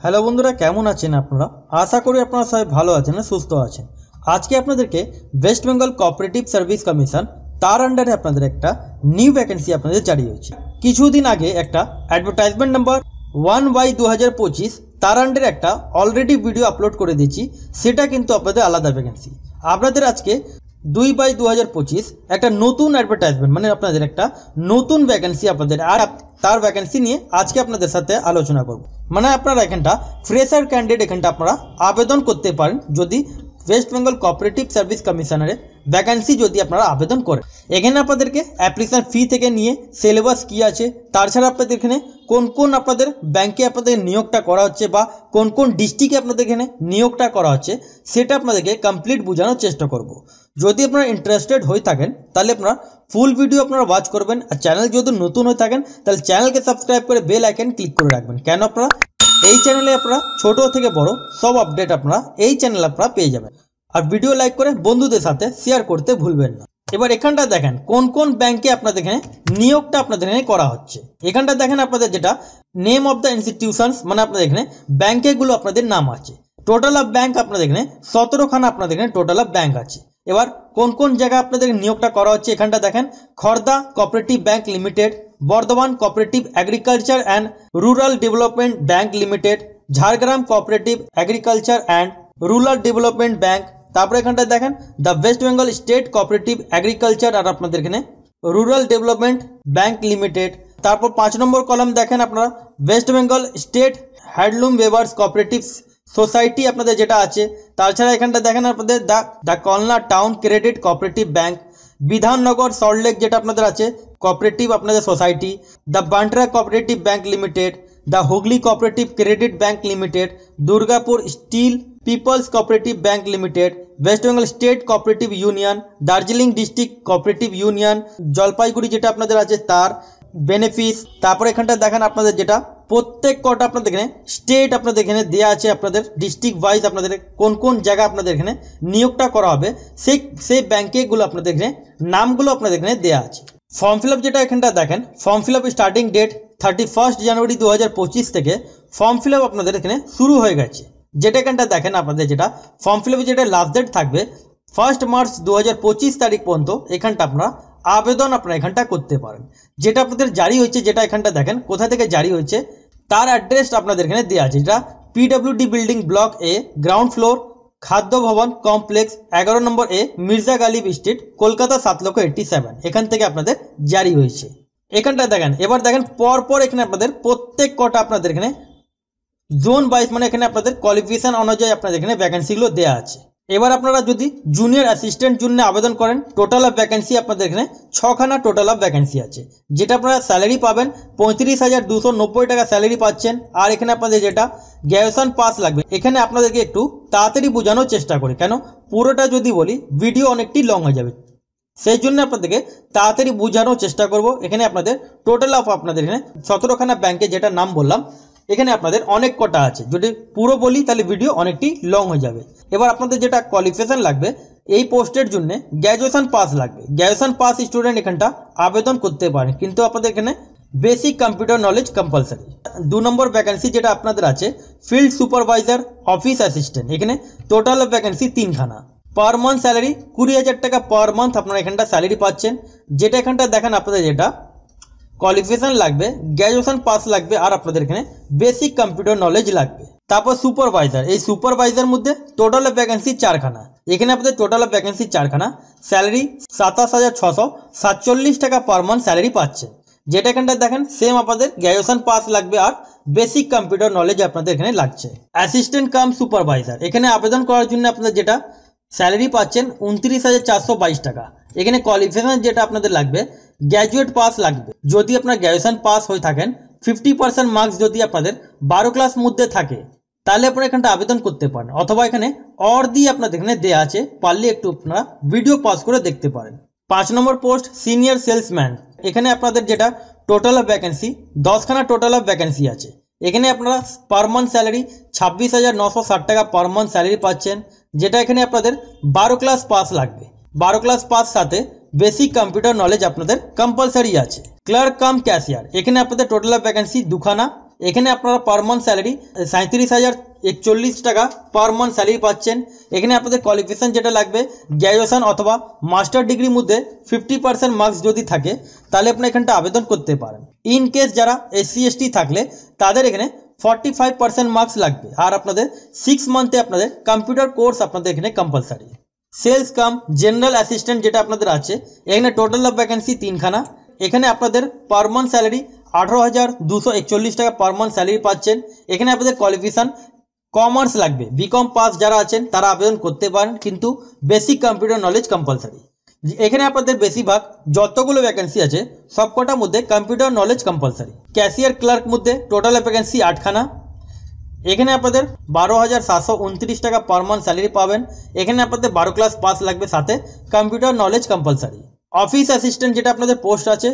Hello বন্ধুরা, কেমন আছেন আপনারা? আশা করি আপনারা সবাই ভালো আছেন, সুস্থ আছেন। আজকে আপনাদেরকে West Bengal cooperative service commission তার আন্ডারে আপনাদের একটা নিউ ভ্যাকেন্সি আপনাদের জারি হয়েছে। কিছুদিন আগে একটা অ্যাডভার্টাইজমেন্ট নাম্বার 1/2025 তার আন্ডারে একটা অলরেডি ভিডিও আপলোড করে দিয়েছি, সেটা কিন্তু আপনাদের আলাদা ভ্যাকেন্সি। আপনাদের আজকে 2/2025 একটা নতুন অ্যাডভার্টাইজমেন্ট মানে আপনাদের একটা নতুন ভ্যাকেন্সি আপনাদের, আর তার ভ্যাকেন্সি নিয়ে আজকে আপনাদের সাথে আলোচনা করব। মানে আপনারা এখানটা ফ্রেশার ক্যান্ডিডেট এখানটা আপনারা আবেদন করতে পারেন যদি ওয়েস্ট বেঙ্গল কোঅপারেটিভ সার্ভিস কমিশনারে ভ্যাকেন্সি যদি আপনারা আবেদন করেন। এখানে আপনাদেরকে অ্যাপ্লিকেশন ফি থেকে নিয়ে সিলেবাস কী আছে, তাছাড়া আপনাদের এখানে কোন কোন আপনাদের ব্যাংকে আপনাদের নিয়োগটা করা হচ্ছে বা কোন কোন ডিস্ট্রিক্টে আপনাদের এখানে নিয়োগটা করা হচ্ছে সেটা আপনাদেরকে কমপ্লিট বোঝানোর চেষ্টা করব। যদি আপনারা ইন্টারেস্টেড হয়ে থাকেন তাহলে আপনারা ফুল ভিডিও আপনারা ওয়াচ করবেন, আর চ্যানেল যদি নতুন হয়ে থাকেন তাহলে চ্যানেলকে সাবস্ক্রাইব করে বেল আইকন ক্লিক করে রাখবেন। কেন আপনারা এই চ্যানেলে আপনারা ছোট থেকে বড় সব আপডেট আপনারা এই চ্যানেলে আপনারা পেয়ে যাবেন। আর ভিডিও লাইক করে বন্ধুদের সাথে শেয়ার করতে ভুলবেন না। এবার এখানটা দেখেন কোন কোন ব্যাংকে আপনাদের এখানে নিয়োগটা আপনাদের এখানে করা হচ্ছে। এখানটা দেখেন আপনাদের যেটা নেম অফ দ্য ইনস্টিটিউশনস, মানে আপনাদের এখানে ব্যাংকেগুলো আপনাদের নাম আছে। টোটাল অফ ব্যাংক আপনাদের এখানে 17খানা আপনাদের এখানে টোটাল অফ ব্যাংক আছে। এবার কোন কোন জায়গায় আপনাদের নিয়োগটা করা হচ্ছে এখানটা দেখেন, Khardah cooperative bank limited, Bardhaman cooperative agriculture and rural development bank limited, Jhargram cooperative agriculture and rural development bank. তারপরে এখানটা দেখেন the West Bengal state cooperative agriculture আর আপনাদের এখানে রুরাল ডেভেলপমেন্ট ব্যাংক লিমিটেড। তারপর 5 নম্বর কলাম দেখেন আপনারা West Bengal state handloom weavers cooperative society আপনাদের যেটা আছে। তাছাড়া এখানটা দেখেন আপনাদের the Kalna town credit cooperative bank, Bidhannagar Salt Lake যেটা আপনাদের আছে কোঅপারেটিভ আপনাদের society, the Bantra cooperative bank limited, the Hooghly cooperative credit bank limited, Durgapur steel people's cooperative bank limited, West Bengal state cooperative union, Darjeeling district cooperative union, Jalpaiguri যেটা আপনাদের আছে তার বেনিফিস। তারপরে এখানটা দেখেন আপনাদের যেটা প্রত্যেক কটা আপনাদের এখানে স্টেট আপনাদের এখানে দেওয়া আছে, আপনাদের ডিস্ট্রিক্ট ওয়াইজ আপনাদের কোন কোন জায়গা আপনাদের এখানে নিয়োগটা করা হবে সেই ব্যাংকেগুলো আপনাদের এখানে নামগুলো আপনাদের এখানে দেওয়া আছে। ফর্ম ফিল আপ যেটা এখানটা দেখেন, form fill up starting date 31 জানুয়ারি 2025 থেকে ফর্ম ফিল আপ আপনাদের এখানে শুরু হয়ে গেছে। যেটা এখানটা দেখেন আপনাদের যেটা ফর্ম ফিল আপে যেটা লাস্ট ডেট থাকবে 1 মার্চ 2025 তারিখ পর্যন্ত এখানটা আপনারা আবেদন আপনারা এখানটা করতে পারেন। যেটা আপনাদের জারি হয়েছে, যেটা এখানটা দেখেন কোথা থেকে জারি হয়েছে তার অ্যাড্রেস আপনাদের এখানে দেওয়া আছে, যেটা PWD বিল্ডিং ব্লক এ, গ্রাউন্ড ফ্লোর, খাদ্য ভবন কমপ্লেক্স, 11 নম্বর এ, মির্জা গালিব স্ট্রিট, কলকাতা 7,87,000 এখান থেকে আপনাদের জারি হয়েছে। এখানটা দেখেন এবার দেখেন পরপর এখানে আপনাদের প্রত্যেক কটা আপনাদের এখানে জোন ওয়াইজ মানে এখানে আপনাদের কোয়ালিফিকেশন অনুযায়ী আপনাদের এখানে ভ্যাকেন্সিগুলো দেওয়া আছে। এবার আপনারা যদি জুনিয়র অ্যাসিস্ট্যান্ট জন্য আবেদন করেন টোটাল অফ ভ্যাকেন্সি আপনাদের এখানে 6খানা টোটাল অফ ভ্যাকেন্সি আছে। যেটা আপনারা স্যালারি পাবেন 35,290 টাকা স্যালারি পাচ্ছেন। আর এখানে আপনাদের যেটা গ্র্যাজুয়েশন পাস লাগবে, এখানে আপনাদেরকে একটু তাড়াতাড়ি বোঝানোর চেষ্টা করি, কেন পুরোটা যদি বলি ভিডিও অনেকটি লং হয়ে যাবে, সেই জন্য আপনাদেরকে তাড়াতাড়ি বোঝানোর চেষ্টা করব। এখানে আপনাদের টোটাল অফ আপনাদের এখানে 17খানা ব্যাংকে যেটা নাম বললাম এখানে আপনাদের অনেক কটা আছে, যদি পুরো বলি তাহলে ভিডিও অনেকটি লং হয়ে যাবে। এবার আপনাদের যেটা কোয়ালিফিকেশন লাগবে এই পোস্টের জন্য গ্র্যাজুয়েশন পাস লাগবে। গ্র্যাজুয়েশন পাস স্টুডেন্ট এখানটা আবেদন করতে পারেন, কিন্তু আপনাদের এখানে basic computer knowledge compulsory. 2 number vacancy যেটা আপনাদের আছে ফিল্ড সুপারভাইজার অফিস অ্যাসিস্ট্যান্ট, এখানে টোটাল অফ ভ্যাকেন্সি 3খানা। পার মান্থ স্যালারি 20,000 টাকা পার মান্থ আপনারা এখানটা স্যালারি পাচ্ছেন। যেটা এখানটা দেখেন আপনাদের যেটা কোয়ালিফিকেশন লাগবে গ্র্যাজুয়েশন পাস লাগবে, আর আপনাদের এখানে বেসিক কম্পিউটার নলেজ লাগবে। তারপর সুপারভাইজার, এই সুপারভাইজার মধ্যে টোটাল অফ ভ্যাকেন্সি 4খানা। এখানে আপনাদের টোটাল অফ ভ্যাকেন্সি 4খানা, স্যালারি 27,647 টাকা পার মান্থ স্যালারি পাচ্ছেন। যেটা এখানটা দেখেন সেম আপনাদের গ্র্যাজুয়েশন পাস লাগবে আর বেসিক কম্পিউটার নলেজ আপনাদের এখানে লাগছে। অ্যাসিস্ট্যান্ট কাম সুপারভাইজার, এখানে আবেদন করার জন্য আপনাদের যেটা স্যালারি পাচ্ছেন 29,422 টাকা। এখানে কোয়ালিফিকেশন যেটা আপনাদের লাগবে গ্র্যাজুয়েট পাস লাগবে। যদি আপনার গ্র্যাজুয়েশন পাস হয়ে থাকেন 50% মার্কস যদি আপনাদের 12 ক্লাস মধ্যে থাকে তাহলে আপনারা এখানটা আবেদন করতে পারেন, অথবা এখানে অর দিয়ে আপনাদের এখানে দেওয়া আছে, পারলে একটু আপনারা ভিডিও পজ করে দেখতে পারেন। 5 নম্বর পোস্ট সিনিয়র সেলসম্যান, এখানে আপনাদের যেটা টোটাল অফ ভ্যাকেন্সি 10খানা টোটাল অফ ভ্যাকেন্সি আছে। এখানে আপনারা পার মান্থ স্যালারি 26,960 টাকা পার মান্থ স্যালারি পাচ্ছেন। যেটা এখানে আপনাদের 12 ক্লাস পাস লাগবে। 12 ক্লাস পাস সাথে বেসিক কম্পিউটার নলেজ আপনাদের কম্পালসারি আছে। ক্লার্ক কাম ক্যাশিয়ার, এখানে আপনাদের টোটাল অফ ভ্যাকেন্সি 2খানা। এখানে আপনারা পার মান্থ স্যালারি 37,041 টাকা পার মান্থ স্যালারি পাচ্ছেন। এখানে আপনাদের কোয়ালিফিকেশান যেটা লাগবে গ্র্যাজুয়েশন অথবা মাস্টার ডিগ্রির মধ্যে 50% মার্কস যদি থাকে তাহলে আপনারা এখানটা আবেদন করতে পারেন। ইন কেস যারা SC ST থাকলে তাদের এখানে 45% মার্কস লাগবে। আর আপনাদের 6 মান্থে আপনাদের কম্পিউটার কোর্স আপনাদের এখানে কম্পালসারি। সেলস কাম জেনারেল অ্যাসিস্ট্যান্ট যেটা আপনাদের আছে এখানে টোটাল অফ ভ্যাকেন্সি 3খানা। এখানে আপনাদের পার মান্থ স্যালারি 18,241 টাকা পার মান্থ স্যালারি পাচ্ছেন। এখানে আপনাদের কোয়ালিফিকেশান কমার্স লাগবে, বিকম পাস যারা আছেন তারা আবেদন করতে পারেন, কিন্তু বেসিক কম্পিউটার নলেজ কম্পালসারি। এখানে আপনাদের বেশিরভাগ যতগুলো ভ্যাকেন্সি আছে সবকটার মধ্যে computer knowledge compulsory. Cashier clerk মধ্যে টোটাল ভ্যাকেন্সি 8খানা। এখানে আপনাদের 12,729 টাকা পার মান্থ স্যালারি পাবেন। এখানে আপনাদের 12 ক্লাস পাস লাগবে, সাথে computer knowledge compulsory. Office assistant যেটা আপনাদের পোস্ট আছে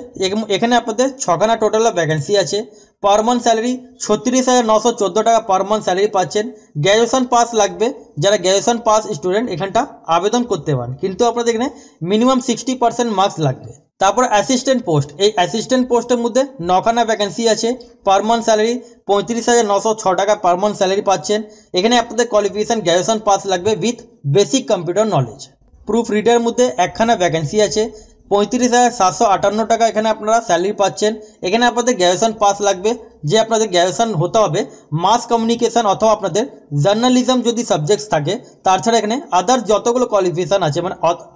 এখানে আপনাদের 6খানা টোটাল ভ্যাকেন্সি আছে। পার মান্থ স্যালারি 36,914 টাকা পার মান্থ স্যালারি পাচ্ছেন। গ্র্যাজুয়েশন পাস লাগবে, যারা গ্র্যাজুয়েশন পাস স্টুডেন্ট এখানটা আবেদন করতে পারেন, কিন্তু আপনাদের এখানে মিনিমাম 60% মার্কস লাগবে। তারপর অ্যাসিস্ট্যান্ট পোস্ট, এই অ্যাসিস্ট্যান্ট পোস্টের মধ্যে 9খানা ভ্যাকেন্সি আছে। পার মান্থ স্যালারি 35,906 টাকা পার মান্থ স্যালারি পাচ্ছেন। এখানে আপনাদের কোয়ালিফিকেশান গ্র্যাজুয়েশন পাস লাগবে with basic computer knowledge. Proof reader মধ্যে 1খানা ভ্যাকেন্সি আছে। 35,758 টাকা এখানে আপনারা স্যালারি পাচ্ছেন। এখানে আপনাদের গ্র্যাজুয়েশন পাস লাগবে, যে আপনাদের গ্র্যাজুয়েশন হতে হবে মাস কমিউনিকেশন অথবা আপনাদের জার্নালিজম যদি সাবজেক্টস থাকে। তাছাড়া এখানে আদার্স যতগুলো কোয়ালিফিকেশান আছে মানে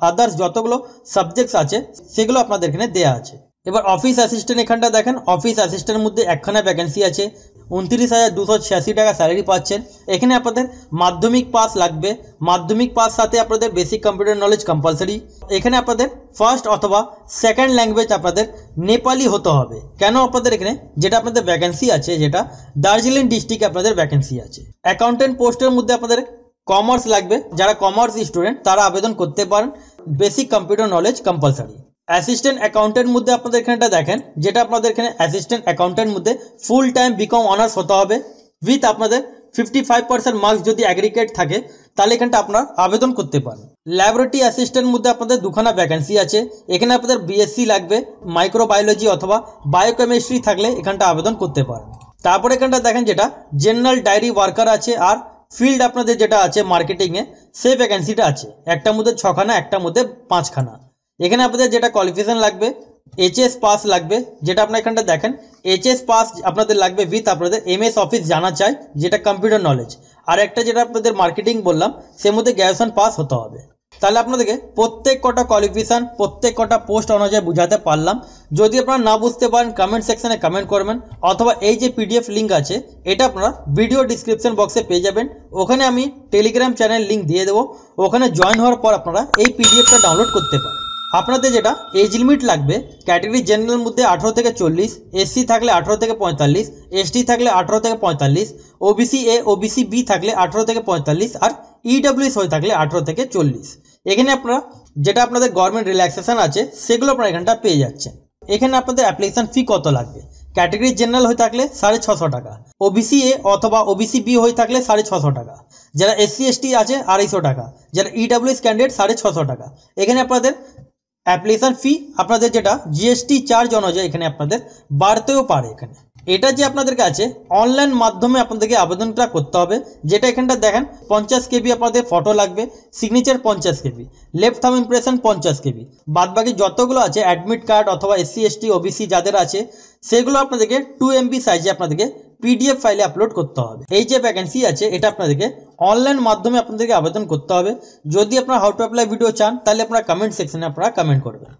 আদার্স যতগুলো সাবজেক্টস আছে সেগুলো আপনাদের এখানে দেওয়া আছে। এবার অফিস অ্যাসিস্ট্যান্ট এখানটা দেখেন, অফিস অ্যাসিস্ট্যান্টের মধ্যে 1খানা ভ্যাকেন্সি আছে। 29,286 টাকা স্যালারি পাচ্ছেন। এখানে আপনাদের মাধ্যমিক পাস লাগবে, মাধ্যমিক পাস সাথে আপনাদের বেসিক কম্পিউটার নলেজ কম্পালসারি। এখানে আপনাদের ফার্স্ট অথবা সেকেন্ড ল্যাঙ্গুয়েজ আপনাদের নেপালি হতে হবে। কেন আপনাদের এখানে যেটা আপনাদের ভ্যাকেন্সি আছে যেটা দার্জিলিং ডিস্ট্রিক্টে আপনাদের ভ্যাকেন্সি আছে। অ্যাকাউন্টেন্ট পোস্টের মধ্যে আপনাদের কমার্স লাগবে, যারা কমার্স স্টুডেন্ট তারা আবেদন করতে পারেন, basic computer knowledge compulsory. Assistant accountant মধ্যে আপনাদের এখানটা দেখেন, যেটা আপনাদের এখানে অ্যাসিস্ট্যান্ট অ্যাকাউন্টেন্ট মধ্যে ফুল টাইম বিকম অনার্স হতে হবে উইথ আপনাদের 55% মার্কস যদি অ্যাগ্রিগেট থাকে তাহলে এখানটা আপনারা আবেদন করতে পারেন। ল্যাবরেটরি অ্যাসিস্ট্যান্ট মধ্যে আপনাদের 2খানা ভ্যাকেন্সি আছে। এখানে আপনাদের BSc লাগবে, মাইক্রোবায়োলজি অথবা বায়োকেমিস্ট্রি থাকলে এখানটা আবেদন করতে পারেন। তারপরে এখানটা দেখেন যেটা জেনারেল ডায়েরি ওয়ার্কার আছে, আর ফিল্ড আপনাদের যেটা আছে মার্কেটিংয়ে সেই ভ্যাকেন্সিটা আছে। একটার মধ্যে 6খানা, একটার মধ্যে 5খানা। এখানে আপনাদের যেটা কোয়ালিফিকেশান লাগবে HS পাস লাগবে, যেটা আপনার এখানটা দেখেন HS পাস আপনাদের লাগবে উইথ আপনাদের MS অফিস জানা চাই, যেটা কম্পিউটার নলেজ। আর একটা যেটা আপনাদের মার্কেটিং বললাম সে মধ্যে গ্র্যাজুয়েশন পাস হতে হবে। তাহলে আপনাদেরকে প্রত্যেক কটা কোয়ালিফিকেশান প্রত্যেক কটা পোস্ট অনুযায়ী বুঝাতে পারলাম। যদি আপনারা না বুঝতে পারেন কমেন্ট সেকশনে কমেন্ট করবেন, অথবা এই যে PDF লিঙ্ক আছে এটা আপনারা ভিডিও ডিসক্রিপশন বক্সে পেয়ে যাবেন। ওখানে আমি টেলিগ্রাম চ্যানেল লিঙ্ক দিয়ে দেবো, ওখানে জয়েন হওয়ার পর আপনারা এই PDFটা ডাউনলোড করতে পারেন। আপনাদের যেটা এজ লিমিট লাগবে ক্যাটাগরি জেনারেল মধ্যে 18 থেকে 40, SC থাকলে 18 থেকে 45, ST থাকলে 18 থেকে 45, OBC A OBC B থাকলে 18 থেকে 45 আর EWS হয়ে থাকলে 18 থেকে 40। এখানে আপনারা যেটা আপনাদের গভর্নমেন্ট রিল্যাক্সেশন আছে সেগুলো আপনারা এখানটা পেয়ে যাচ্ছেন। এখানে আপনাদের অ্যাপ্লিকেশন ফি কত লাগবে, ক্যাটাগরি জেনারেল হয়ে থাকলে 650 টাকা, OBC A অথবা OBC B হয়ে থাকলে 650 টাকা, যারা SC ST আছে 250 টাকা, যারা EWS ক্যান্ডিডেট 650 টাকা। এখানে আপনাদের অ্যাপ্লিকেশন ফি আপনাদের যেটা GST চার্জ অনুযায়ী এখানে আপনাদের বাড়তেও পারে। এখানে এটা যে আপনাদেরকে আছে অনলাইন মাধ্যমে আপনাদেরকে আবেদনটা করতে হবে, যেটা এখানটা দেখেন 50 KB আপনাদের ফটো লাগবে, signature 50 KB, left thumb impression 50 KB, বাদবাকি যতগুলো আছে অ্যাডমিট কার্ড অথবা SC ST OBC যাদের আছে সেগুলো আপনাদেরকে 2 MB সাইজে আপনাদেরকে PDF ফাইলে আপলোড করতে হবে। এই যে ভ্যাকেন্সি আছে এটা আপনাদেরকে অনলাইন মাধ্যমে আপনাদেরকে আবেদন করতে হবে। যদি আপনারা হাউ টু অ্যাপ্লাই ভিডিও চান তাহলে আপনারা কমেন্ট সেকশনে আপনারা কমেন্ট করবেন।